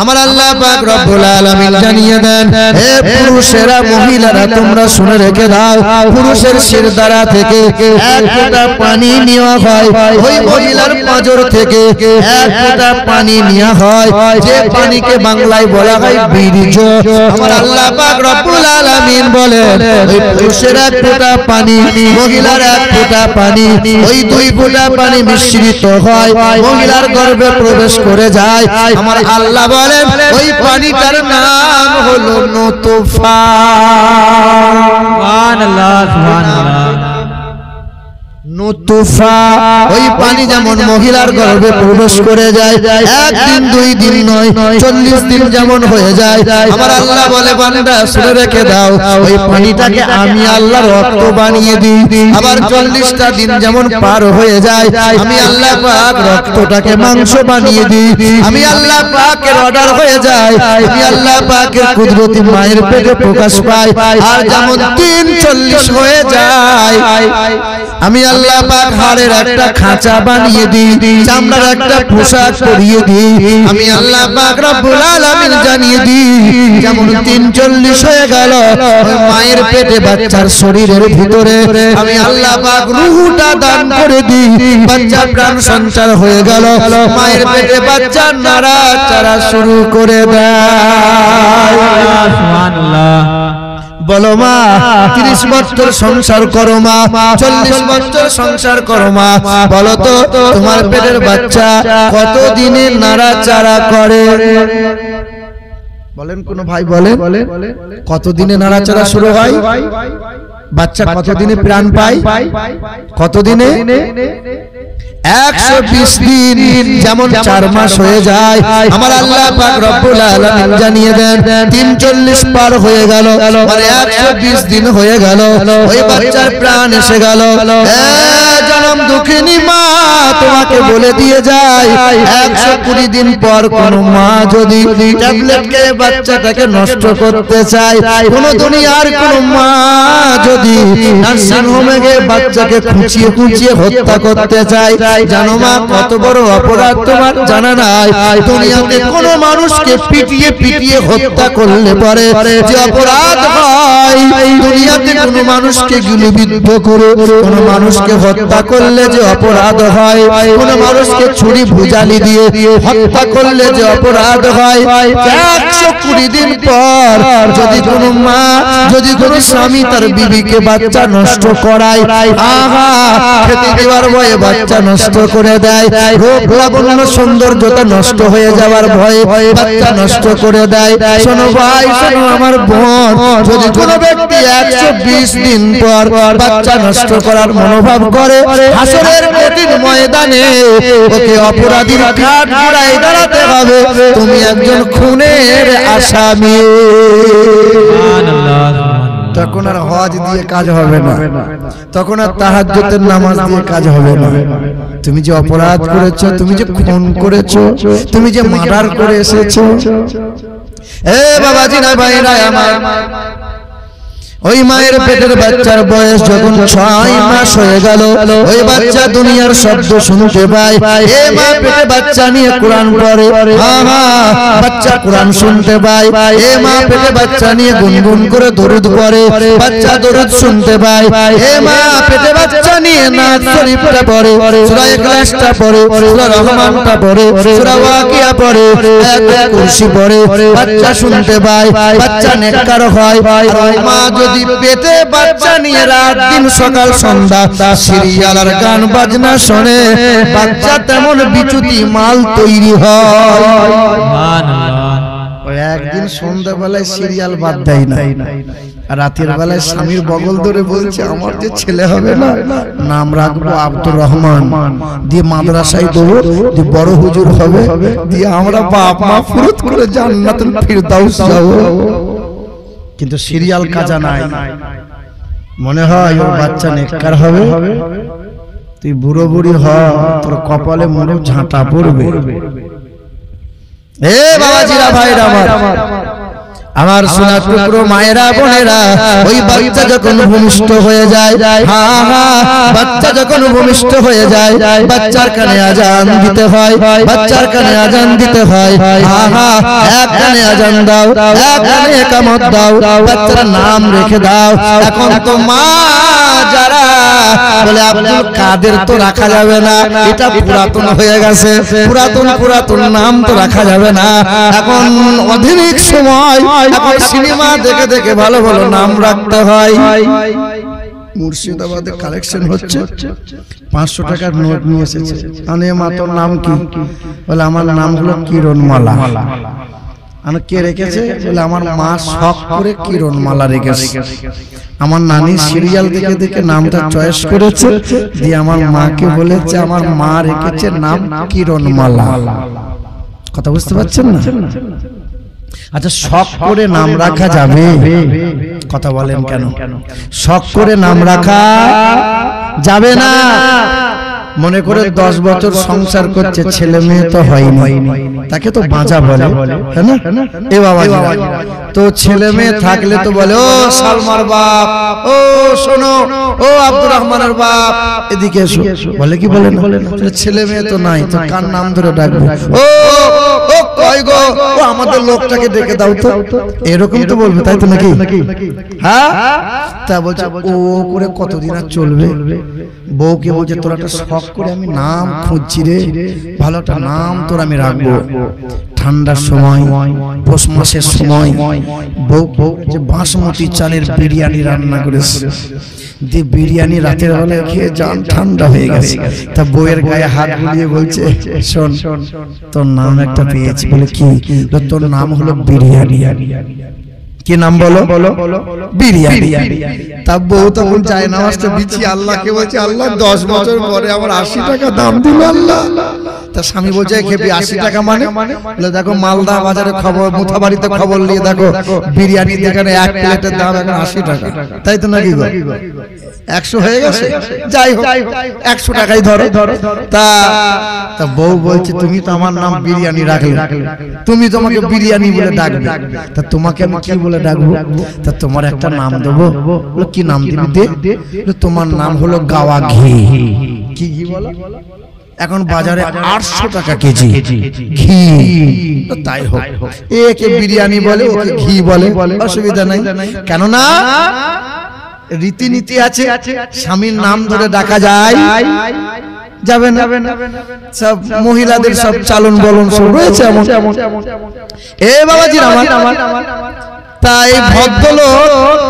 আমার আল্লাহ পাক রব্বুল আলামিন জানিয়ে দেন, হে পুরুষেরা মহিলারা তোমরা শুনে রেখে দাও, পুরুষের শিরদাঁড়া থেকে এক ফোঁটা পানি নেওয়া হয়, ওই মহিলার পাঁজর থেকে এক ফোঁটা পানি নেওয়া হয়, যে পানিকে বাংলায় বলা হয় বীর্য। আমার আল্লাহ পাক রব্বুল আলামিন বলেন, ওই পুরুষের এক ফোঁটা পানি, মহিলার এক ফোঁটা পানি, ওই দুই ফোঁটা পানি মিশ্রিত হয়, মহিলার গর্ভে প্রবেশ করে যায়। আমার আল্লাহ বলেন, ওই পানিটার নাম হলো নুতফা। সুবহানাল্লাহ, সুবহানাল্লাহ। নুতফা, ওই পানি যেমন মহিলার গর্ভে প্রবেশ করে যায়, একদিন দুই দিন নয় 40 দিন যেমন হয়ে যায়। আমার আল্লাহ বলে, বান্দা শুনে রেখে দাও, ওই পানিটাকে আমি আল্লাহ রক্ত বানিয়ে দিই। আবার 40টা দিন যেমন পার হয়ে যায়, আমি আল্লাহ পাক রক্তটাকে মাংস বানিয়ে দিই। আমি আল্লাহ পাকের অর্ডার হয়ে যায়, আমি আল্লাহ পাকের কুদরতি মায়ের পেটে প্রকাশ পায়। আর যেমন 40 হয়ে যায়, আমি আল্লাহ পাক হাড়ের একটা খাঁচা বানিয়ে দিই, চামড়ার একটা পোশাক পরিয়ে দিই। আমি আল্লাহ পাক রব্বুল আলামিন জানিয়ে দিই, যেমন 40 হয়ে গেল, মায়ের পেটে বাচ্চার শরীরের ভিতরে আমি আল্লাহ পাক রূহটা দান করে দিই, বাচ্চার প্রাণ সঞ্চার হয়ে গেল, মায়ের পেটে বাচ্চা নাড়াচাড়া শুরু করে দেয়। সুবহানাল্লাহ। বলো মা, 30 বছর সংসার করো মা, 40 বছর সংসার করো মা, বলো তো তোমার পেটের বাচ্চা কত দিনে নাড়াচাড়া করে? বলেন কোন ভাই, বলেন কত দিনে নাড়াচাড়া শুরু হয়? বাচ্চা কত দিনে প্রাণ পায়? কত দিনে? 120 দিন, যেমন 4 মাস হয়ে যায়। আমার আল্লাহ পাক রব্বুল আলামিন জানিয়ে দেন, 43 পার হয়ে গেল, মানে 120 দিন হয়ে গেল, ওই বাচ্চার প্রাণ এসে গেল। জনম দুঃখিনী মা তোমাকে বলে দিয়ে যায়, 120 দিন পর কোন মা যদি ট্যাবলেট খেয়ে বাচ্চাটাকে নষ্ট করতে চায়, কোন দুনিয়ার কোন মা যদি নার্সিং হোমে গিয়ে বাচ্চাকে খুঁচিয়ে খুঁচিয়ে হত্যা করতে চায়, জানো মা কত বড় অপরাধ তোমার জানা নাই? দুনিয়াতে কোন মানুষকে পিটিয়ে পিটিয়ে হত্যা করলে পরে যে অপরাধ হয়, দুনিয়াতে কোন মানুষকে গুলিবিদ্ধ করে কোন মানুষকে হত্যা করলে যে অপরাধ হয়, কোন মানুষকে ছুরি ভুজালি দিয়ে হত্যা করলে যে অপরাধ হয়, 120 দিন পর যদি কোন মা, যদি কোন স্বামী তার বিবিকে বাচ্চা নষ্ট করায়, আহা খেতে দেওয়ার ভয়ে বাচ্চা নষ্ট করে দেয়, রূপ লাবণ্য সৌন্দর্যতা নষ্ট হয়ে যাওয়ার ভয়ে বাচ্চা নষ্ট করে দেয়। শোনো ভাই, শোনো আমার বোন, যদি কোন ব্যক্তি 120 দিন পর বাচ্চা নষ্ট করার মনোভাব করে, হাসরের কঠিন ময়দানে ওকে অপরাধীর কাঠ গড়ায় দাঁড়াতে হবে, তুমি একজন খুনের আসামি। তখন আর হজ দিয়ে কাজ হবে না, তখন আর তাহাজ্জুদের নামাজ দিয়ে কাজ হবে না। তুমি যে অপরাধ করেছো, তুমি যে খুন করেছো, তুমি যে মার্ডার করে এসেছো, এ বাবাজি না ভাইরা আমার, ওই মায়ের পেটের বাচ্চার বয়স যখন 6 মাস হয়ে গেল, ওই বাচ্চা দুনিয়ার শব্দ শুনতে পায়, এ মা পেটে বাচ্চা নিয়ে কোরআন পড়ে, বাচ্চা কোরআন শুনতে পায়, এ মা পেটে বাচ্চা নিয়ে গুনগুন করে দরুদ পড়ে, বাচ্চা দরুদ শুনতে পায়, এ মা পেটে বাচ্চা নিয়ে নাত শরীফটা পড়ে, সূরা ইখলাসটা পড়ে, সূরা রহমানটা পড়ে, সূরা ওয়াকিয়া পড়ে, আয়াতুল কুরসি পড়ে, বাচ্চা শুনতে পায়, বাচ্চা নেককার হয়। আর মা যদি পেটে বাচ্চা নিয়ে রাত দিন সকাল সন্ধ্যা সিরিয়াল আর গান বাজনা শোনে, বাচ্চা তেমন বিচ্যুতি মাল তৈরি হয়। ওই একদিন সন্ধ্যাবেলায় সিরিয়াল বাদ দেয় না, রাতের বেলায় স্বামীর বগল ধরে বলছে, আমার যে ছেলে হবে না, নাম রাখবো আব্দুর রহমান, দিয়ে মাদ্রাসায় দেবো, দিয়ে বড় হুজুর হবে, দিয়ে আমরা বাপ মা ফুরুত করে জান্নাতুল ফিরদাউস যাবো। কিন্তু সিরিয়াল কাজা নাই, মনে হয় ওর বাচ্চা নেককার হবে, তুই বুড়ো বুড়ি হ, তোর কপালে মনে ঝাঁটা পড়বে। এ বাবাজিরা ভাইরা আমার, আমার সোনা টুকরো মায়েরা বোনেরা, ওই বাচ্চা যখন ভূমিষ্ঠ হয়ে যায়, বাচ্চা যখন ভূমিষ্ঠ হয়ে যায়, বাচ্চার কানে আজান দিতে হয়, বাচ্চার কানে আজান দিতে হয়। এক কানে আজান দাও, এক কানে একামত দাও, বাচ্চার নাম রেখে দাও। এখন তো মা যারা বলে আব্দুল কাদের তো রাখা যাবে না, এটা পুরাতন হয়ে গেছে, পুরাতন নাম তো রাখা যাবে না। এখন আধুনিক সময়, এখন সিনেমা দেখে দেখে ভালো ভালো নাম রাখতে হয়। মুর্শিদাবাদে কালেকশন হচ্ছে, 500 টাকার নোট নিয়ে এসেছে। আনে মা তোর নাম কি? বলে আমার নাম হলো কিরণমালা। আমি কে রেখেছে? বলে আমার মা শখ করে কিরণমালা রেখেছে। আমার নানি সিরিয়াল দেখে দেখে নামটা চয়েস করেছে, দিয়ে আমার মাকে বলেছে আমার মা রেখেছে নাম কিরণমালা। কথা বুঝতে পারছেন না? আচ্ছা, শখ করে নাম রাখা যাবে? কথা বলেন কেন? শখ করে নাম রাখা যাবে না। মনে করে 10 বছর সংসার করছে, ছেলে মেয়ে তো হয়নি, তাকে তো বাঁচা বলে, তাই না? এ বাবা, তো ছেলে মেয়ে থাকলে তো বলে ও সালমার বাপ, ও শোনো, ও আব্দুর রহমানের বাপ, এদিকে এসো। বলে কি বলে না? ছেলে মেয়ে তো নাই, তো কার নাম ধরে ডাকবে? ও ও কই গো, ও আমাদের লোকটাকে ডেকে দাও তো, এরকম তো বলবে, তাই তো নাকি? হ্যাঁ, তা বলছে ও করে কতদিন আর চলবে? বউকে বলছে তোর একটা শখ করে আমি নাম খুঁজছি রে, ভালো একটা নাম তোর আমি রাখবো। ঠান্ডার সময়, পৌষ মাসের সময় বউ যে বাসমতি চালের বিরিয়ানি রান্না করেছে, যে বিরিয়ানি রাতের বেলায় খেয়ে জান ঠান্ডা হয়ে গেছে। তা বউয়ের গায়ে হাত বুলিয়ে বলছে শোন, তোর নাম একটা পেয়েছি। বলে কি? তোর নাম হলো বিরিয়ানি। কি নাম বলো? বিরিয়ানি। তা বউ তখন চায় নামাজটা বিছিয়ে আল্লাহকে বলছে আল্লাহ 10 বছর পরে আমার 80 টাকা দাম দিল আল্লাহ। তা স্বামী বলছে খেপি 80 টাকা মানে? বলে দেখো মালদা বাজারে খবর, মুথাবাড়িতে খবর নিয়ে দেখো বিরিয়ানি যেখানে এক প্লেটের দাম এখন 80 টাকা, তাই তো নাকি গো? 100 হয়ে গেছে, যাই হোক 100 টাকাই ধরো। তা বউ বলছে তুমি তো আমার নাম বিরিয়ানি রাখলে, তুমি তোমাকে বিরিয়ানি বলে ডাকবে, তা তোমাকে আমি কি বলে ডাকবো? তা তোমার একটা নাম দেবো। বলে কি নাম দিবি? দে। তোমার নাম হলো গাওয়া ঘি। কি ঘি বলো? এখন বাজারে 800 টাকা কেজি ঘি। তাই হোক, একে বিরিয়ানি বলে, ওকে ঘি বলে, অসুবিধা নাই। কেননা রীতিনীতি আছে, স্বামীর নাম ধরে ডাকা যায় যাবে না। সব মহিলাদের সব চালন বলন সব রয়েছে এমন। এ বাবাজি আমার, তাই ভদ্রলোক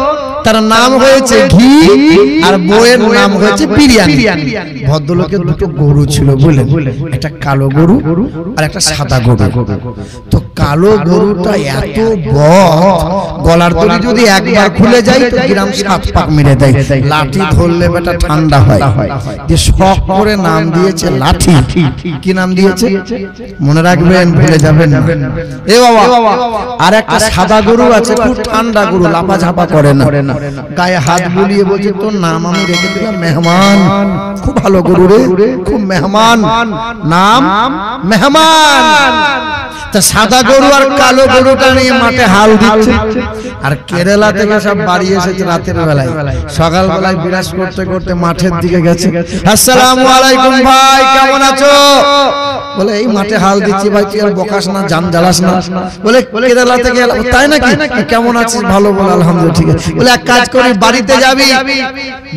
তার নাম হয়েছে ঘি আর বউয়ের নাম হয়েছে বিরিয়ানি। ভদ্রলোকের দুটো গরু ছিল বলে, একটা কালো গরু আর একটা সাদা গরু। তো কালো গরুটা এত বড়, গলার দড়ি যদি একবার খুলে যায় তো গ্রাম 7 পাক মেরে দেয়, লাঠি ধরলে বেটা ঠান্ডা হয়। যে শখ করে নাম দিয়েছে লাঠি। কি নাম দিয়েছে মনে রাখবেন, ভুলে যাবেন না। এ বাবা, আর একটা সাদা গরু আছে, খুব ঠান্ডা গরু, লাফা ঝাপা করে না, গায়ে হাত বুলিয়ে বলছে তোর নাম আমি রেখে দিলাম মেহমান। খুব ভালো গরু রে, খুব মেহমান, নাম মেহমান। তা সাদা গরু আর কালো গরুটা নিয়ে মাঠে হাল দিচ্ছে। আর কেরালা থেকে সব বাড়ি এসেছে রাতের বেলায়, সকাল বেলায় বিরাজ করতে করতে মাঠের দিকে গেছে। আসসালামু আলাইকুম ভাই, কেমন আছো? বলে এই মাঠে হাল দিচ্ছি। ভাই তুই আর বকাস না, জান জ্বালাস না। বলে কেরালা থেকে এলাম। তাই নাকি? কেমন আছিস? ভালো। বলে আলহামদুলিল্লাহ, ঠিক আছে। বলে এক কাজ করি, বাড়িতে যাবি,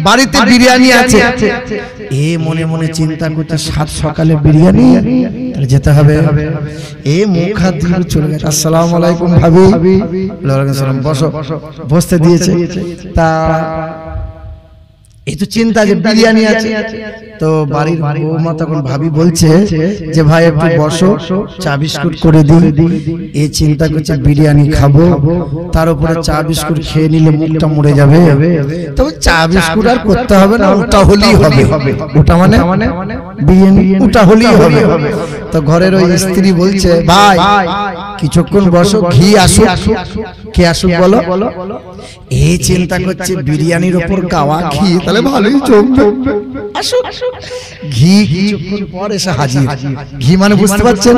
বাড়িতে বিরিয়ানি আছে। এ মনে মনে চিন্তা করছে 7 সকালে বিরিয়ানি, যেতে হবে। এ মুখ হাত দিয়ে চলে গেছে। আসসালামু আলাইকুম ভাবি। ওয়ালাইকুম সালাম, বসো। বসতে দিয়েছে। তা এই তো চিন্তা যে বিরিয়ানি আছে। তো বাড়ির বৌমা তখন ভাবি বলছে যে ভাই একটু বসো, চা বিস্কুট করে দিই। এই চিন্তা করছে বিরিয়ানি খাবো, তার উপরে চা বিস্কুট খেয়ে নিলে মুখটা মরে যাবে। তবে চা বিস্কুট আর করতে হবে না, ওটা হলেই হবে। ওটা মানে বিরিয়ানি, ওটা হলেই হবে। তো ঘরের ওই স্ত্রী বলছে ভাই কিছুক্ষণ বসো, ঘি আসুক। কে আসুক বলো? এই চিন্তা করছে বিরিয়ানির উপর গাওয়া ঘি, তাহলে ভালোই চলবে। আসুক। ঘি কিছুক্ষণ পর এসে হাজির। ঘি মানে বুঝতে পারছেন?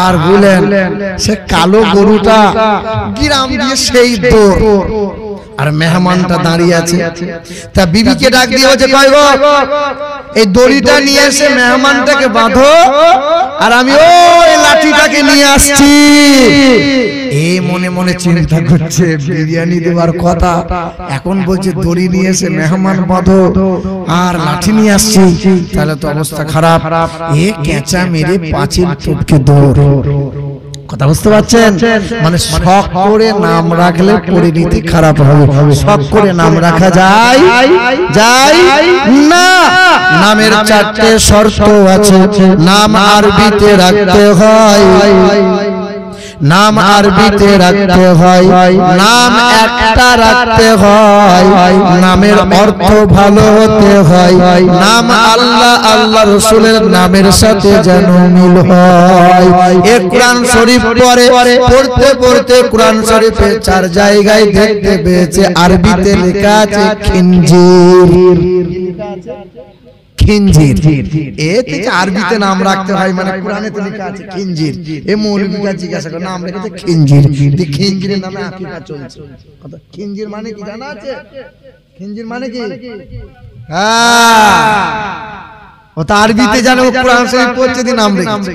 আর বলেন সে কালো গরুটা গ্রাম দিয়ে সেই দৌড়, আর মেহমানটা দাঁড়িয়ে আছে। তা বিবিকে ডাক দিয়ে বলছে, কই গো, এই দড়িটা নিয়ে এসে মেহমানটাকে বাঁধো, আর আমি ওই লাঠিটাকে নিয়ে আসছি। এই মনে মনে চিন্তা করছে বিরিয়ানি দেওয়ার কথা, এখন বলছে দড়ি নিয়ে এসে মেহমান বাঁধো আর লাঠি নিয়ে আসছি, তাহলে তো অবস্থা খারাপ। এ কেঁচা মেরে পাঁচিল টপকে দৌড়। কথা বুঝতে পারছেন? মানে শখ করে নাম রাখলে পরিণতি খারাপ হবে। শখ করে নাম রাখা যায় না। নামের চারটে শর্ত আছে। নাম আরবিতে রাখতে হয়, নাম আরবিতে রাখতে হয়, নাম একটা রাখতে হয়, নামের অর্থ ভালো হতে হয়, নাম আল্লাহ আল্লাহ রসুলের নামের সাথে যেন মিল হয়। এই কোরআন শরীফ পড়তে পড়তে কোরআন শরীফে 4 জায়গায় দেখতে পেয়েছে আরবিতে লেখা আছে খিনজির। খিনজির এ থেকে আরবিতে নাম রাখতে হয়, মানে কোরআনেতে লেখা আছে খিনজির। এ মৌলভীরা জিজ্ঞাসা করে নাম রেখেছে খিনজির, খিনজিরের নামে আকিকা চলছে। কথা খিনজির মানে কি জানা আছে? খিনজির মানে কি? ও তো আরবিতে জানে, ও কোরআন শরীফ পড়ছে দিয়ে নাম রেখেছে।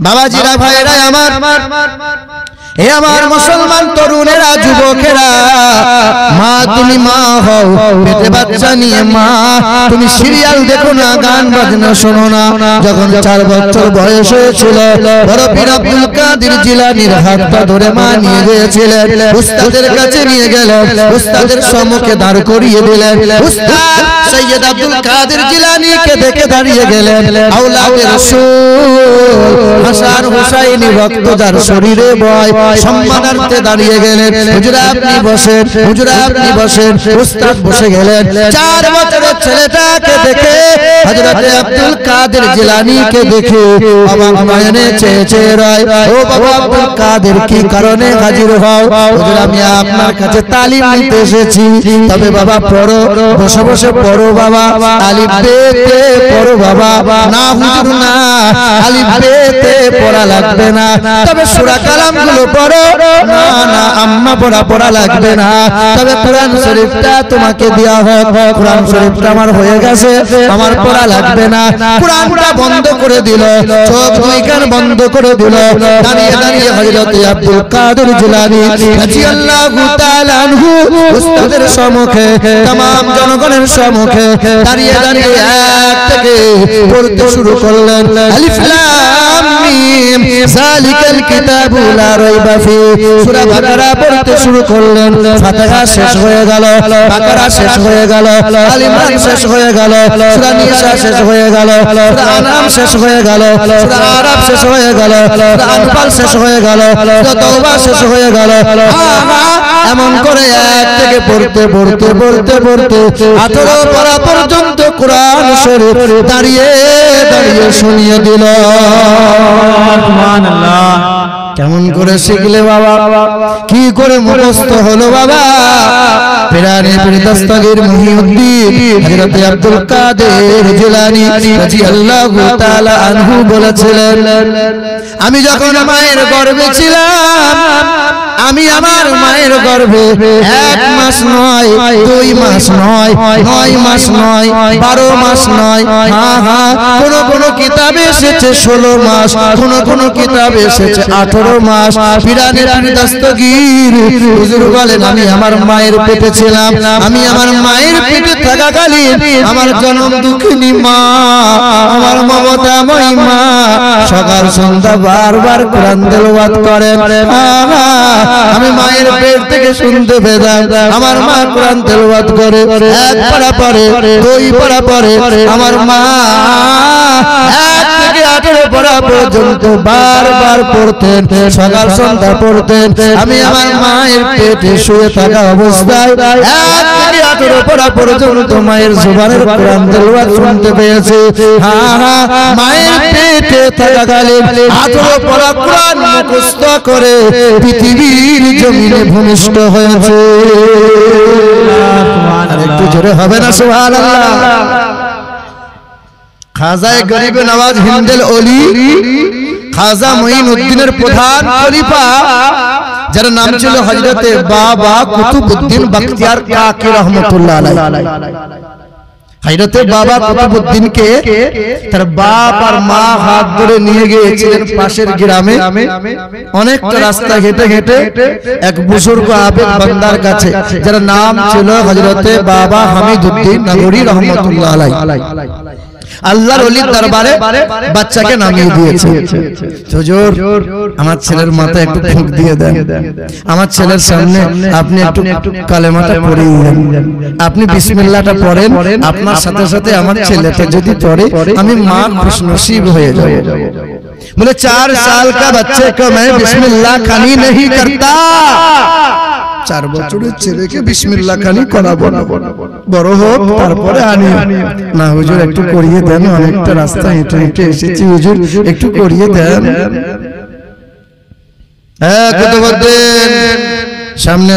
বাবাজিরা ভাইরা আমার, এ আমার মুসলমান তরুণেরা যুবকেরা, মা তুমি মা হও, পেটে বাচ্চা নিয়ে মা, তুমি সিরিয়াল দেখো না, গান বাজনা শোনো না। যখন 4 বছর বয়স হয়েছিল, বড় পীর আব্দুল কাদের জিলানীর হাতটা ধরে মা নিয়ে গিয়েছিলেন, উস্তাদের কাছে নিয়ে গেলেন, উস্তাদের সম্মুখে দাঁড় করিয়ে দিলেন। উস্তাদ সৈয়দ আব্দুল কাদের জিলানীকে দেখে দাঁড়িয়ে গেলেন। আওলাদে রাসূল হাসান হুসাইনি রক্ত যার শরীরে বয়, সম্মানার্থে দাঁড়িয়ে গেলেন। হুজুর আপনি বসেন, হুজুর আপনি বসেন। উস্তাদ বসে গেলেন। 4 বছরের ছেলেটাকে দেখে হযরত আব্দুল কাদের জিলানীকে দেখে অবাক নয়নে চেয়ে চেয়ে রয়। ও বাবা আব্দুল কাদের, কি কারণে হাজির হও? হুজুর আমি আপনার কাছে তালিম নিতে এসেছি। তবে বাবা পড়ো, বসে বসে পড়ো বাবা, আলিফ বেতে পড়ো বাবা। না হুজুর না, আলিফ বেতে পড়া লাগবে না, তবে সূরা কালাম গুলো পড়ো। না না আম্মা, পড়া লাগবে না, তবে কোরআন শরীফটা তোমাকে দেয়া হোক। কোরআন শরীফটা আমার হয়ে গেছে, আমার পড়া লাগবে না। কোরআনটা বন্ধ করে দিল, চোখ 2 কান বন্ধ করে দিল। দাঁড়িয়ে দাঁড়িয়ে হযরত আব্দুল কাদের জিলানী রাদিয়াল্লাহু তাআলা আনহু উস্তাদের সম্মুখে, तमाम জনগণের সম্মুখে দাঁড়িয়ে দাঁড়িয়ে এক থেকে পড়তে শুরু করলেন। আলিফ লাম মিম যালিকাল কিতাবু লা রাইবা ফি। সূরা বাকারা পড়তে শুরু করলেন। ফাতিহা শেষ হয়ে গেল, বাকারা শেষ হয়ে গেল, আল ইমরান শেষ হয়ে গেল, সূরা নিসা শেষ হয়ে গেল, সূরা আনাম শেষ হয়ে গেল, সূরা আরাফ শেষ হয়ে গেল, সূরা আনফাল শেষ হয়ে গেল, সূরা তাওবা শেষ হয়ে গেল। এমন করে এক থেকে পড়তে পড়তে পড়তে পড়তে 18 পারা পর্যন্ত কোরআন শরীফ দাঁড়িয়ে দাঁড়িয়ে শুনিয়ে দিল। সুবহানাল্লাহ। কেমন করে শিখলে বাবা, কি করে মুখস্থ হলো বাবা? পিরানে পীর দস্তগীর মুহিউদ্দিন হযরত আব্দুল কাদের জিলানী রাদিয়াল্লাহু তাআলা আনহু বলেছিলেন, আমি যখন মায়ের গর্ভে ছিলাম, আমি আমার মায়ের গর্ভে 1 মাস নয়, 2 মাস নয়, 9 মাস নয়, 12 মাস নয়, কোন কিতাবে এসেছে 16 মাস, কোন কিতাবে এসেছে 18 মাস। পিরানে পীর দস্তগীর হুজুর বলেন, আমি আমার মায়ের পেটে ছিলাম, আমি আমার মায়ের পেটে থাকাকালীন আমার জনম দুঃখিনী মা, আমার মমতাময়ী মা সকাল সন্ধ্যা বারবার কোরআন তেলাওয়াত করেন। আমি মায়ের পেট থেকে শুনতে পেতাম আমার মা কোরআন তেলাওয়াত করে। 1 পারা পরে, 2 পারা পরে আমার মা 1 থেকে 18 পারা পর্যন্ত বারবার পড়তেন, সকাল সন্ধ্যা পড়তেন। আমি আমার মায়ের পেটে শুয়ে থাকা অবস্থায় 1 থেকে 18 পারা পর্যন্ত মায়ের জবানের কোরআন তেলাওয়াত শুনতে পেয়েছি। মায়ের পেটে থাকাকালীন 18 পারা কোরআন মুখস্থ করে পৃথিবীর জমিনে ভূমিষ্ঠ হয়েছে। আর একটু জোরে হবে না সুবহানাল্লাহ? খাজায়ে গরিবে নওয়াজ হিন্দেল ওলি খাজা মুঈনুদ্দিনের প্রধান খলিফা যার নাম ছিল হযরতে বাবা কুতুবউদ্দিন বখতিয়ার কাকি রহমাতুল্লাহ আলাইহি। হযরতে বাবা কুতুবউদ্দিনকে তার বাপ আর মা হাত ধরে নিয়ে গিয়েছিলেন পাশের গ্রামে। অনেকটা রাস্তা হেঁটে হেঁটে এক বুজুর্গ আবেদ বান্দার কাছে যার নাম ছিল হযরতে বাবা হামিদউদ্দিন নগরী রহমাতুল্লাহ আলাইহি। আল্লাহর ওলির দরবারে বাচ্চাকে নামিয়ে দিয়েছে। হুজুর আমার ছেলের মাথায় একটু ফুঁক দিয়ে দেন, আমার ছেলের সামনে আপনি একটু কালেমাটা পড়িয়ে দেন, আপনি বিসমিল্লাহটা পড়েন, আপনার সাথে সাথে আমার ছেলেটা যদি পড়ে আমি মা খুশনসিব হয়ে যাব। बोले 4 साल का बच्चे को मैं बिस्मिल्लाह खानी नहीं करता। 4 বছরের ছেলেকে বিসমিল্লাহ খানি করাবো না, বড় হোক তারপরে আনি না। হুজুর একটু করিয়ে দেন, অনেকটা রাস্তা হেঁটে হেঁটে এসেছি, হুজুর একটু করিয়ে দেন। হ্যাঁ কুতুবউদ্দিন সামনে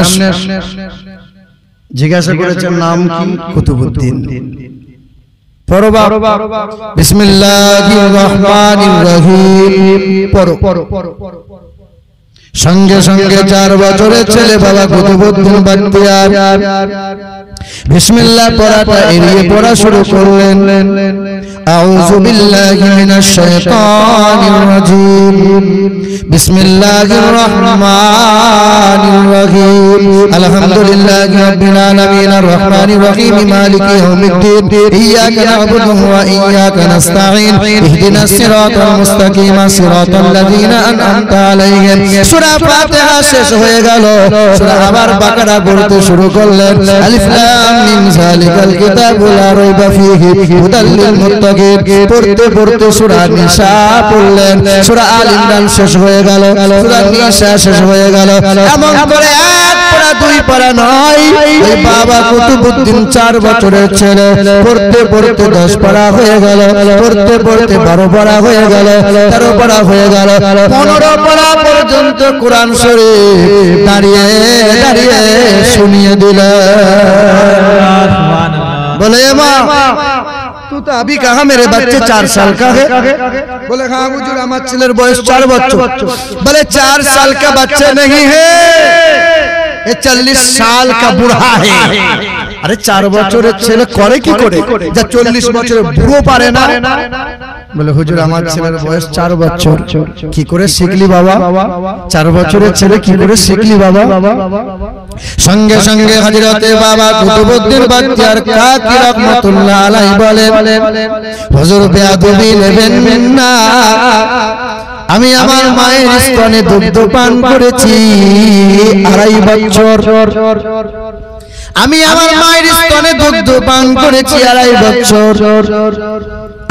জিজ্ঞাসা করেছেন নাম কি? কুতুবউদ্দিন। পড়ো বিসমিল্লাহির রহমানির রহিম পড়ো। সঙ্গে সঙ্গে 4 বছরের ছেলে বাবা কুতুবউদ্দিন বখতিয়ার বিসমিল্লাহ পড়াটা এড়িয়ে পড়া শুরু করলেন। আউযু বিল্লাহি মিনাশ শাইতানির রাজীম বিসমিল্লাহির রহমানির রহিম আলহামদুলিল্লাহি রাব্বিল আলামিন আর রহমানির রহিম মালিকি ইয়াউমিদ্দিন ইয়্যাকা না'বুদু ওয়া ইয়্যাকা নাস্তাঈন ইহদিনাস সিরাতাল মুস্তাকিম সিরাতাল লাযীনা আন'আমতা আলাইহিম। সূরা ফাতিহা শেষ হয়ে গেল, সূরা আবার বাকারা পড়তে শুরু করলেন। আলিফ লাম মিম যালিকাল কিতাবু লা রাইবা ফীহি হুদাল লিল মুত্তাকিন। পড়তে পড়তে সূরা নিসা পড়লেন, সূরা আল ইমরান শেষ হয়ে গেল, সূরা নিসা শেষ হয়ে গেল। এমন করে এক পারা 2 পারা নয়, ওই বাবা কুতুবউদ্দিন 4 বছরের ছেলে পড়তে পড়তে 10 পারা হয়ে গেল, পড়তে পড়তে 12 পারা হয়ে গেল, 13 পারা হয়ে গেল, 15 পারা পর্যন্ত কোরআন শরীফ দাঁড়িয়ে দাঁড়িয়ে শুনিয়ে দিলেন। बोले माँ तू तो अभी कहा मेरे बच्चे 4 साल का है? बोले हाँ हुजूर हमारे ছেলের বয়স 4 বছর। बोले 4 साल का बच्चे नहीं है, ये 40 साल का बूढ़ा है। अरे 4 বছরের ছেলে করে কি করে যা 40 বছরের বুড়ো পারে না? বলে হুজুর আমার ছেলের বয়স 4 বছর। কি করে শিখলি বাবা? 4 বছরের ছেলে কি করে শিখলি বাবা? সঙ্গে সঙ্গে হযরতে বাবা কুতুবউদ্দিন বখতিয়ার কাকি রহমাতুল্লাহ আলাইহি বলেন, হুজুর বেয়াদবি নেবেন না, আমি আমার মায়ের স্তনে দুগ্ধ পান করেছি 2.5 বছর। আমি আমার মায়ের স্তনে দুগ্ধ পান করেছি 2.5 বছর।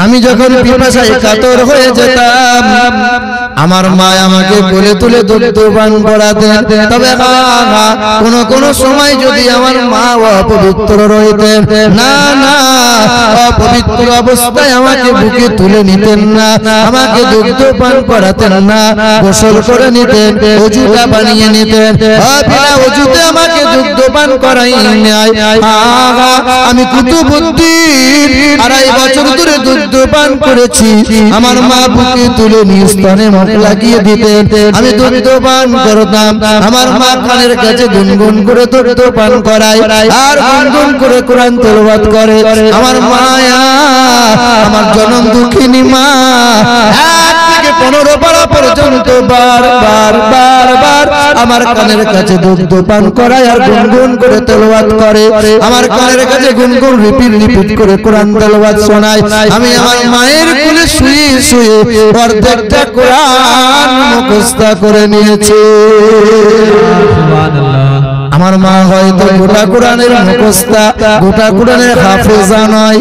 আমি যখন পিপাসায় কাতর হয়ে যেতাম আমার মা আমাকে কোলে তুলে দুগ্ধ পান করাতেন। তবে কোন সময় যদি আমার মা অপবিত্র রইতেন, না না অপবিত্র অবস্থায় আমাকে বুকে তুলে নিতেন না, আমাকে দুগ্ধ পান করাতেন না, গোসল করে নিতেন, ওযুটা বানিয়ে নিতেন, বিনা ওযুতে আমাকে দুগ্ধ পান করাই নাই। আমি কুতুবউদ্দিন 2.5 বছর ধরে দুগ্ধ পান করেছি। আমার মা বুকে তুলে নিয়ে স্তনে মুখ লাগিয়ে দিতেন, আমি দুগ্ধ পান করতাম। আমার মা কানের কাছে গুনগুন করে দুগ্ধ পান করায় আর গুনগুন করে কোরআন তেলাওয়াত করে। আমার মায়া আমার জনম দুঃখিনী মা 1 থেকে 15 পারা পর্যন্ত বারবার বারবার আমার কানের কাছে দুগ্ধ পান করায় আর গুনগুন করে তেলাওয়াত করে। আমার কানের কাছে গুনগুন রিপিট করে কোরআন তেলাওয়াত শোনায়। আমি আমার মায়ের কোলে শুয়ে শুয়ে অর্ধেকটা কোরআন মুখস্থ করে নিয়েছি। আমার মা হয়তো গোটা কোরআনের মুখস্থা, গোটা কোরআনের হাফেজা নয়।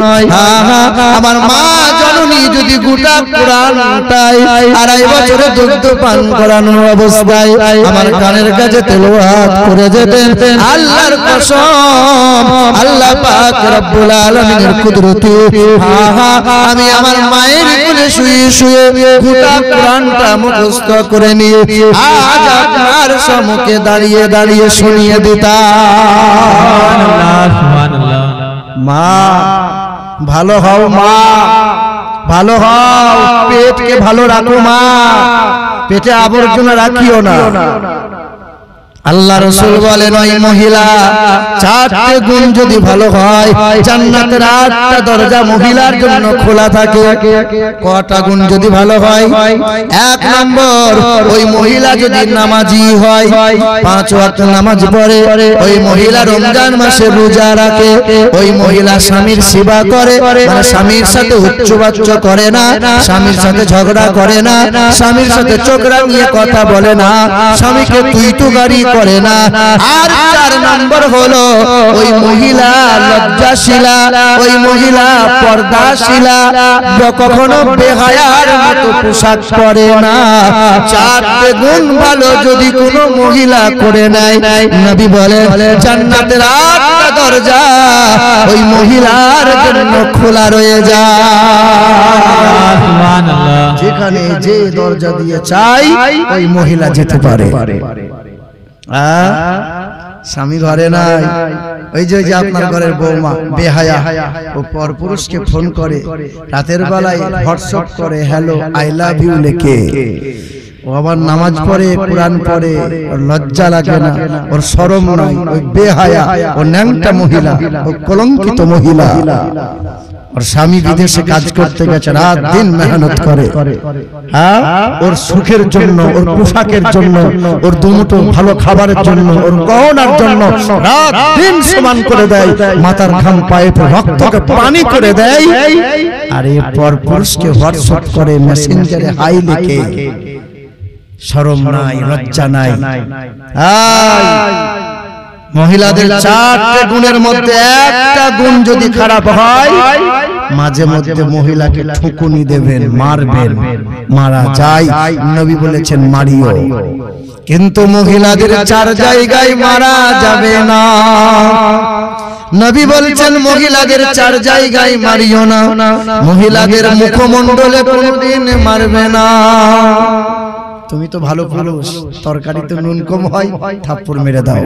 আমার মা জননী যদি গোটা কোরআনটাই 2.5 বছরে দুগ্ধ পান করানোর অবস্থায় আমার কানের কাছে তেলাওয়াত করে যেতেন, আল্লাহর কসম আল্লাহ পাক রব্বুল আলামিনের কুদরতে আমি আমার মায়ের কোলে শুয়ে শুয়ে গোটা কোরআনটা মুখস্থ করে নিয়ে আজ আপনার সম্মুখে দাঁড়িয়ে দাঁড়িয়ে শুনিয়ে দিতাম। মা ভালো হও মা, ভালো হও, পেটকে ভালো রাখো মা, পেটে আবর্জনা রাখিও না। আল্লাহ রাসূল বলেন ওই মহিলা চারটি গুণ যদি ভালো হয়, জান্নাতের 8টা দরজা মহিলার জন্য খোলা থাকে। কয়টা গুণ যদি ভালো হয়? 1 নম্বর, ওই মহিলা যদি নামাজি হয়, 5 ওয়াক্ত নামাজ পড়ে, ওই মহিলা রমজান মাসে রোজা রাখে, ওই মহিলা স্বামীর সেবা করে, মানে স্বামীর সাথে উচ্চবাচ্য করে না, স্বামীর সাথে ঝগড়া করে না, স্বামীর সাথে চোখ রাঙিয়ে কথা বলে না, স্বামীকে তুই তুকারি করে না। আর 4 নম্বর হলো ওই মহিলা লজ্জাশীলা, ওই মহিলা পর্দাশীলা, কখনো বেহায়ার মতো পোশাক পরে না। 4টে গুণ ভালো যদি কোনো মহিলা করে নেয়, নবী বলেন জান্নাতের 8টা দরজা ওই মহিলার জন্য খোলা রয়ে যায়। সুবহানাল্লাহ। যেখানে যে দরজা দিয়ে চাই ওই মহিলা যেতে পারে। স্বামী ঘরে নাই, ওই যে আপনার ঘরের বৌমা বেহায়া, ও পরপুরুষকে ফোন করে, রাতের বেলায় হোয়াটসঅ্যাপ করে হ্যালো আই লাভ ইউ লেখে, ও আবার নামাজ পড়ে, কোরআন পড়ে, ওর লজ্জা লাগে না, ওর শরম নাই, ওই বেহায়া, ও ন্যাংটা মহিলা, ও কলঙ্কিত মহিলা। ওর স্বামী বিদেশে কাজ করতে গেছে, রাত দিন মেহনত করে, হ্যাঁ, ওর সুখের জন্য, ওর পোশাকের জন্য, ওর দুমুঠো ভালো খাবারের জন্য, ওর গহনার জন্য রাত দিন সমান করে দেয়, মাথার ঘাম পায়ে রক্তকে পানি করে দেয়। আর এরপর পুরুষকে হোয়াটসঅ্যাপ করে, মেসেঞ্জারে হাই লিখে, শরম নাই, লজ্জা নাই। মহিলাদের 4টে গুণের মধ্যে একটা গুণ যদি খারাপ হয়, মাঝে মধ্যে মহিলাকে ঠুকুনি দেবেন, মারবেন, মারা যায়, নবী বলেছেন মারিও। কিন্তু মহিলাদের 4 জায়গায় মারা যাবে না। নবী বলছেন মহিলাদের 4 জায়গায় মারিও না, মহিলাদের মুখমণ্ডলে কোনদিন মারবে না। তুমি তো ভালো পুরুষ, তরকারিতে নুন কম হয়, থাপ্পড় মেরে দাও।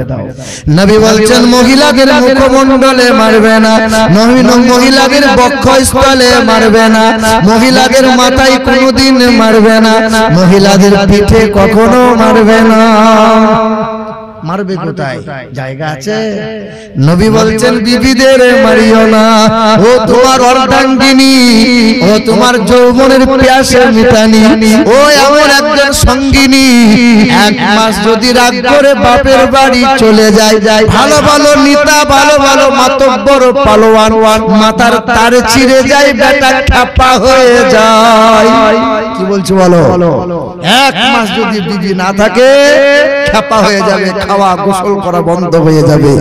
নবী বলছেন মহিলাদের মুখমণ্ডলে মারবে না, মহিলাদের বক্ষস্থলে মারবে না, মহিলাদের মাথায় কোনোদিন মারবে না, মহিলাদের পিঠে কখনো মারবে না। মারবে কোথায়? জায়গা আছে? নবী বলছেন বিবিদের মারিও না, ও তোমার অর্ধাঙ্গিনী, ও তোমার যৌবনের প্যাসে মিটানি, ও এমন একজন সঙ্গিনী 1 মাস যদি রাগ করে বাপের বাড়ি চলে যায়, ভালো ভালো নেতা, ভালো ভালো মাতব্বর পালোয়ান, মাথার তার ছিঁড়ে যায়, বেটা খাপা হয়ে যায়। কি বলছো বলো? 1 মাস যদি বিবি না থাকে খাপা হয়ে যাবে, খাওয়া গোসল করা বন্ধ হয়ে যাবে,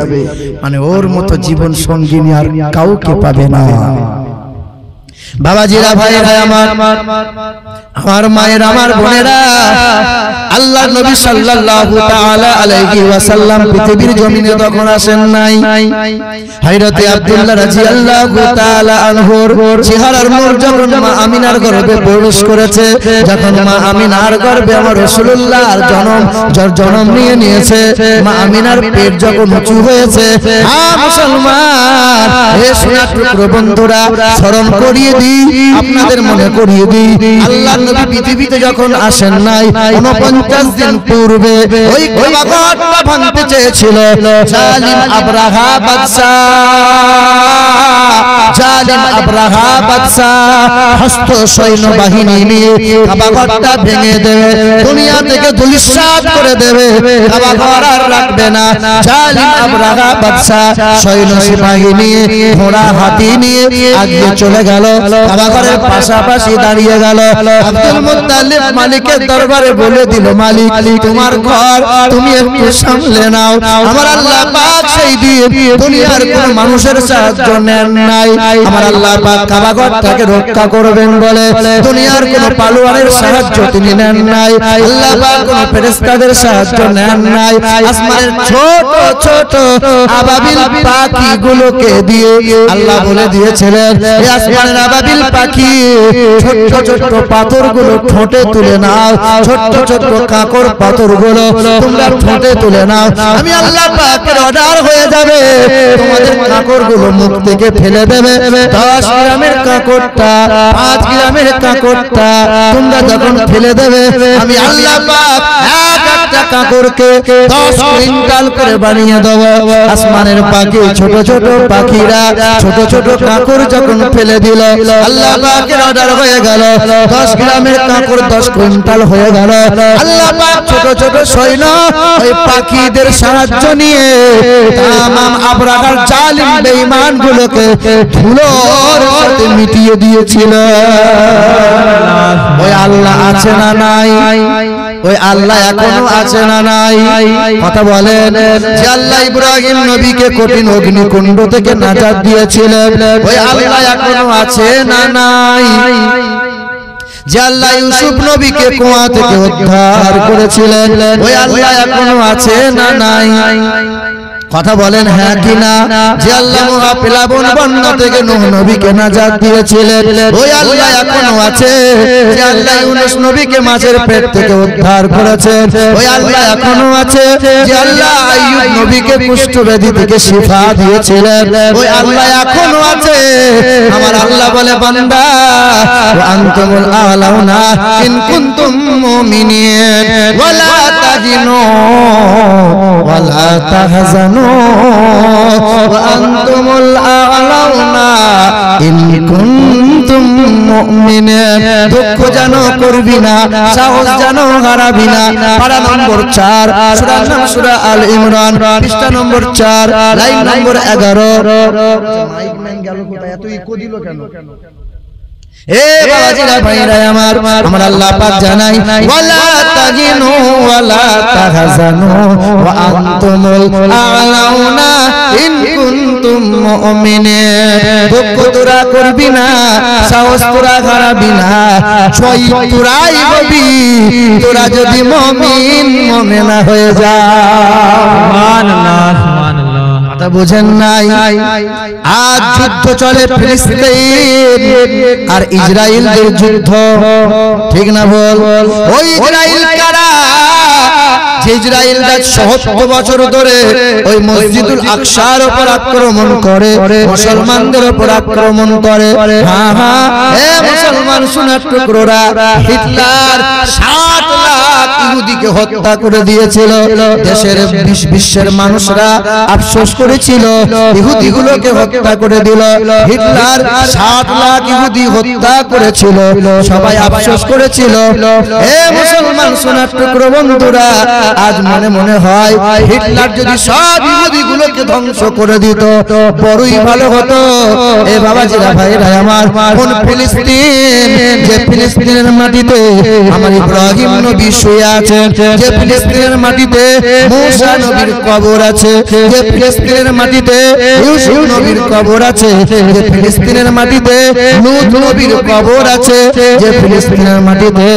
মানে ওর মতো জীবন সঙ্গিনী আর কাউকে পাবে না। বাবাজিরা, ভাইরা আমার, আমার মায়ের, আমার বোনেরা, আল্লাহর নবী সাল্লাল্লাহু তাআলা আলাইহি ওয়াসাল্লাম পৃথিবীর জমিনে তখন আসেন নাই। হযরতে আব্দুল্লাহ রাদিয়াল্লাহু তাআলা আনহুর চেহারার নূর যখন মা আমিনার গর্ভে প্রবেশ করেছে, যখন মা আমিনার গর্ভে আমার রাসূলুল্লাহর জন্ম নিয়েছে, মা আমিনার পেট যখন উঁচু হয়েছে, মুসলমান হে সোনার টুকরো বন্ধুরা, স্মরণ করিয়ে দিই, আপনাদের মনে করিয়ে দিই, আল্লাহর নবী পৃথিবীতে যখন আসেন নাই 49 দিন পূর্বে ওই কাবাগরটা ভাঙতে চেয়েছিল জালিম আবরাহা বাদশা, জালিম আবরাহা বাদশা হস্ত সৈন্য বাহিনী নিয়ে কাবাগরটা ভেঙে দেবে, দুনিয়া থেকে ধূলিসাৎ করে দেবে, কাবাগর আর রাখবে না। জালিম আবরাহা বাদশা সৈন্য বাহিনী নিয়ে, ঘোড়া হাতি নিয়ে আগে চলে গেল, কাবাগরের পাশাপাশি দাঁড়িয়ে গেল। আব্দুল মুত্তালিব মালিকের দরবারে বলে দিল, মালিক তোমার ঘর তুমি একটু সামলে নাও, আমার আল্লাহ পাক সেই দিয়ে দুনিয়ার কোন মানুষের সাহায্য নেন নাই, আমার আল্লাহ পাক কাবাগরটাকে রক্ষা করবেন বলে দুনিয়ার কোন পালোয়ানের সাহায্য তিনি নেন নাই, আল্লাহ পাক কোন ফেরেশতাদের সাহায্য নেন নাই, আসমানের ছোট ছোট আবাবিল পাখিগুলোকে দিয়ে আল্লাহ বলে দিয়েছিলেন, এই আসমানের আবাবিল পাখি ছোট ছোট পাথরগুলো ঠোঁটে তুলে নাও, ছোট ছোট কাকর পাথরগুলো তোমরা ঠোঁটে তুলে নাও, আমি আল্লাহ পাকের অর্ডার হয়ে যাবে তোমাদের কাকরগুলো মুখ থেকে ফেলে দেবে। 10 গ্রামের কাকরটা 5 গ্রামের কাকরটা তোমরা যখন ফেলে দেবে, আমি আল্লাহ পাক একটা কাকরকে 10 কুইন্টাল করে বানিয়ে দেব। আসমানের পাখি ছোট ছোট পাখিরা ছোট ছোট কাকর যখন ফেলে দিল, আল্লাহ পাকের অর্ডার হয়ে গেল 10 গ্রামের কাকর 10 কুইন্টাল হয়ে গেল। আল্লাহ পাক ছোট ছোট সৈন্য ওই পাখিদের সাহায্য নিয়ে তামাম আবরাকার জালিম বেঈমান গুলোকে ধুলোর সাথে মিটিয়ে দিয়েছিল। ওই আল্লাহ আছে না নাই? ওই আল্লাহ এখনো আছে না নাই? কথা বলেন। যে আল্লাহ ইব্রাহিম নবীকে কঠিন অগ্নিকুণ্ড থেকে নাজাত দিয়েছিলেন, ওই আল্লাহ এখনো আছে না নাই? যে আল্লাহ ইউসুফ নবীকে কুয়া থেকে উদ্ধার করেছিলেন, ওই আল্লাহ এখনো আছে না নাই? কথা বলেন হ্যাঁ কি না? যে আল্লাহ প্লাবন বন্যা থেকে নূহ নবীকে নাজাত দিয়েছিলেন, ওই আল্লাহ এখনো আছে। যে আল্লাহ ইউনূস নবীকে মাছের পেট থেকে উদ্ধার করেছেন, ওই আল্লাহ এখনো আছে। যে আল্লাহ আইয়ুব নবীকে কুষ্ঠব্যাধি থেকে শিফা দিয়েছিলেন, ওই আল্লাহ এখনো আছে। আমার আল্লাহ বলে বান্দা ওয়া আনতুমুল আ'লাউনা ইন কুনতুম মুমিনিন ওয়ালা তাহিনু ওয়ালা তাহজানু وأنتم الأعلون إن كنتم مؤمنين। দুঃখ জানো করবি না, সাহস জানো হারাবি না। পারা নম্বর 4 সূরা নাম সূরা আল ইমরান পৃষ্ঠা নম্বর 4 লাইন নম্বর 11। মাইক ম্যান গেল কোথায়? এত ইকো দিল কেন? এ বাবাজিরা ভাইরা আমার, আমার আল্লাহ পাক জানাই ওয়ালা তাহিনু ওয়ালা তাহজানু ওয়া আনতুমুল আ'লাউনা ইন কুনতুম মুমিনিন। দুঃখ তোরা করবি না, সাহস তোরা হারাবি না, জয় তোরাই হবি তোরা যদি মুমিন মুমিনা হয়ে যা। সুবহানাল্লাহ সুবহানাল্লাহ। কথা বুঝেন নাই? আজ যুদ্ধ চলে ফিলিস্তিন আর ইসরায়েলদের যুদ্ধ, ঠিক না বল? ওই ইসরায়েল কারা? যে ইসরায়েলরা 70 বছর ধরে ওই মসজিদুল আকসার উপর আক্রমণ করে, মুসলমানদের উপর আক্রমণ করে। হ্যাঁ হ্যাঁ, হে মুসলমান সোনার টুকরোরা, হিটলার 60 লাখ ইহুদিকে হত্যা করে দিয়েছিল। দেশের বিশ্বের মানুষরা আফসোস করেছিল, ইহুদিগুলোকে হত্যা করে দিল। হিটলার 60 লাখ ইহুদি হত্যা করেছিল, সবাই আফসোস করেছিল। হে মুসলমান সোনার টুকরো বন্ধুরা, আজ মনে মনে হয় হিটলার যদি সব ইহুদিগুলোকে ধ্বংস করে দিত বড়ই ভালো হতো। এ বাবাজিরা ভাইরা আমার, কোন ফিলিস্তিন? যে ফিলিস্তিনের মাটিতে আমার ইব্রাহিম নবী শুয়ে আছেন, যে ফিলিস্তিনের মাটিতে মূসা নবীর কবর আছে, যে ফিলিস্তিনের মাটিতে ইউসুফ নবীর কবর আছে, যে ফিলিস্তিনের মাটিতে লূত নবীর কবর আছে, যে ফিলিস্তিনের মাটিতে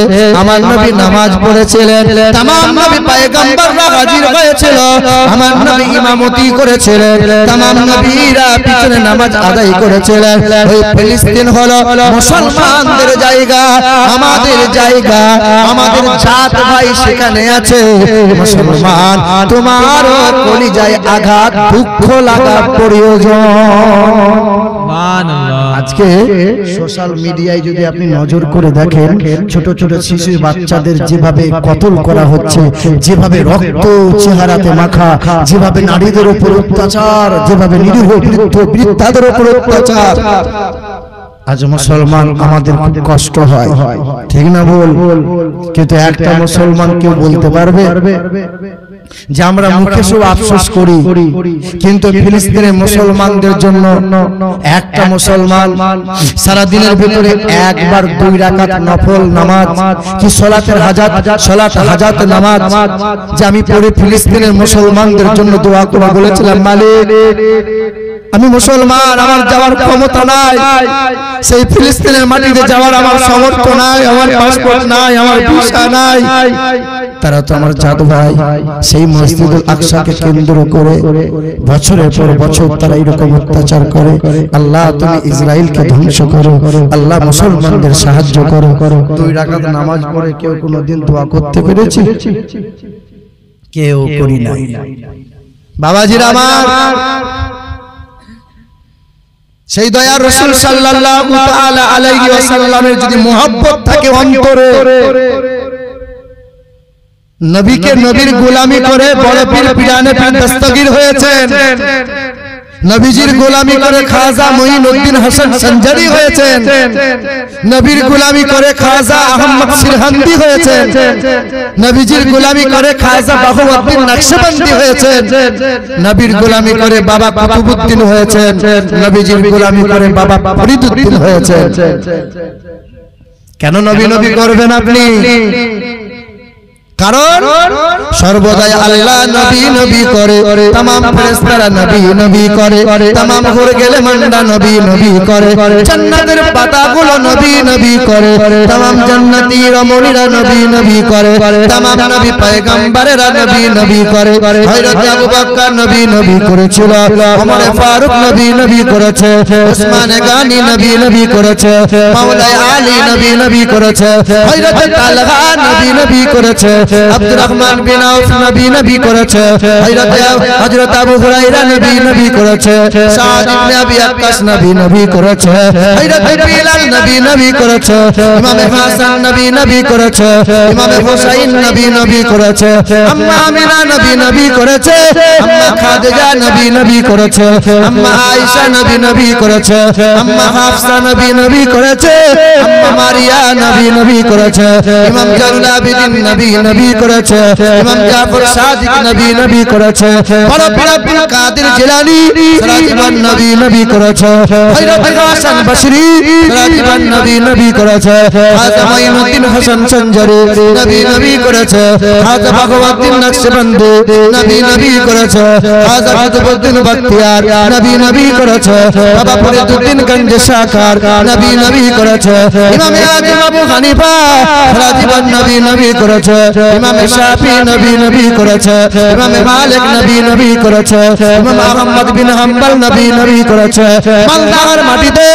আমার নবী নামাজ পড়েছিলেন, तमाम নবী পয়গম্বররা হাজির হয়েছিল, আমার নবী ইমামতি করেছিলেন, तमाम নবীরা পিছনে নামাজ আদায় করেছিলেন। ওই ফিলিস্তিন হলো মুসলমানদের জায়গা, আমাদের জায়গা, আমাদের জাত ভাই সেখানে আছে। মুসলমান, তোমারও কলিজায় আঘাত দুঃখ লাগা প্রয়োজন। আজকে সোশ্যাল মিডিয়ায় যদি আপনি নজর করে দেখেন, ছোট ছোট শিশু বাচ্চাদের যেভাবে কতল করা হচ্ছে, যেভাবে রক্ত চেহারাতে মাখা, যেভাবে নারীদের উপর অত্যাচার, যেভাবে নিরীহ বৃদ্ধাদের উপর অত্যাচার, আজ মুসলমান আমাদের খুব কষ্ট হয়, ঠিক না বল? কিন্তু একটা মুসলমান কেউ বলতে পারবে যে আমরা মুখে সব আফসোস করি, কিন্তু ফিলিস্তিনের মুসলমানদের জন্য একটা মুসলমান সারা দিনের ভিতরে একবার 2 রাকাত নফল নামাজ কি সালাতের হাজাত নামাজ যে আমি পড়ে ফিলিস্তিনের মুসলমানদের জন্য দোয়া করে বলেছিলাম, মালিক আমি মুসলমান, আমার যাওয়ার ক্ষমতা নাই, সেই ফিলিস্তিনের মাটিতে যাওয়ার আমার সামর্থ্য নাই, আমার পাসপোর্ট নাই, আমার ভিসা নাই, তারা তো আমার জাদু ভাই। সেই মসজিদুল আকসাকে কেন্দ্র করে বছরের পর বছর তারা এরকম অত্যাচার করে। আল্লাহ তুমি ইসরায়েলকে ধ্বংস করো, আল্লাহ মুসলমানদের সাহায্য করো। 2 রাকাত নামাজ পড়ে কেউ কোনোদিন দোয়া করতে পেরেছে? কেউ করি নাই। বাবাজিরা আমার, সেই দয়ার রাসূল সাল্লাল্লাহু তাআলা আলাইহি ওয়াসাল্লামের যদি মুহাব্বত থাকে অন্তরে, নবীকে নবীর গোলামি করে বড় পীর পীরানে পীর দস্তগীর হয়েছেন, নবীজির গোলামি করে খাজা মুঈনুদ্দিন হাসান সঞ্জারি হয়েছেন, নবীর গোলামি করে খাজা আহমদ সিরহান্দি হয়েছেন, নবীজির গোলামি করে খাজা বাহুউদ্দিন নকশবন্দি হয়েছেন, নবীর গোলামি করে বাবা কুতুবউদ্দিন হয়েছেন, নবীজির গোলামি করে বাবা ফরিদউদ্দিন হয়েছেন। কেন নবী নবী করবেন আপনি? কারণ সর্বদাই আল্লাহ নবী নবী করে, तमाम ফেরেশতারা নবী নবী করে, तमाम ঘুরে গেলে মান্ডা নবী নবী করে, জান্নাতের পাতাগুলো নবী নবী করে, तमाम জান্নাতি রমণীরা নবী নবী করে, तमाम নবী পয়গম্বরেরা নবী নবী করে। হযরত আবু বকর নবী নবী করেছিল, ওমর ফারুক নবী নবী করেছে, উসমান গানি নবী নবী করেছে, মাওলাই আলী নবী নবী করেছে, হযরত তালহা নবী নবী করেছে, আব্দুর রহমান বিন আউফ নবী নবী করেছে, হযরত আবু হুরায়রা নবী নবী করেছে, সাদ ইবনে আবি ওয়াক্কাস নবী নবী করেছে, হযরত বিলাল নবী নবী করেছে, ইমাম হাসান নবী নবী করেছে, ইমাম হুসাইন নবী নবী করেছে, আম্মা আমিনা নবী নবী করেছে, আম্মা খাদিজা নবী নবী করেছে, আম্মা আয়েশা নবী নবী করেছে, আম্মা হাফসা নবী নবী করেছে, আম্মা মারিয়া নবী নবী করেছে, ইমাম জানুল আবিদিন নবী নবী করেছে, ইমাম জাফর সাদিক নবী নবী করেছে, বড় পীর আব্দুল কাদের জিলানী সারাজীবন নবী নবী করেছে, হযরত হাসান বসরি সারাজীবন নবী নবী করেছে, খাজা মুঈনুদ্দিন হাসান সঞ্জারি নবী নবী করেছে, খাজা বাহুউদ্দিন নকশবন্দি নবী নবী করেছে, খাজা কুতুবউদ্দিন বখতিয়ার নবী নবী করেছে, বাবা ফরিদউদ্দিন গঞ্জ শাকার নবী নবী করেছে, ইমাম আযম আবু হানিফা সারাজীবন নবী নবী করেছে, ইমাম শাফি নবী নবী করেছে, ইমাম মালিক নবী নবী করেছে, ইমাম আহমদ বিন হাম্বল নবী নবী করেছে, মালদার মাটিতে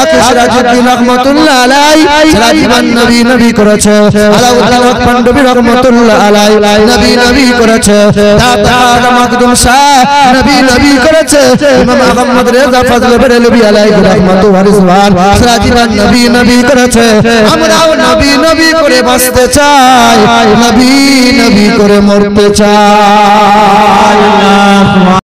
আকিস সিরাজউদ্দিন রহমাতুল্লাহ আলাইহি সারাজীবন নবী নবী করেছে, আলাউদ্দিন হক পান্ডবী রহমাতুল্লাহ আলাইহি নবী নবী করেছে, দাতা মাকদুম শাহ নবী নবী করেছে, ইমাম আহমদ রেজা ফজল বেরেলভী আলাইহি রাহমাতুল্লাহ ওয়া রিজওয়ান সারাজীবন নবী নবী করেছে। আমরাও নবী নবী করে বাঁচতে চাই, নবী নবী করে মরতে চাই।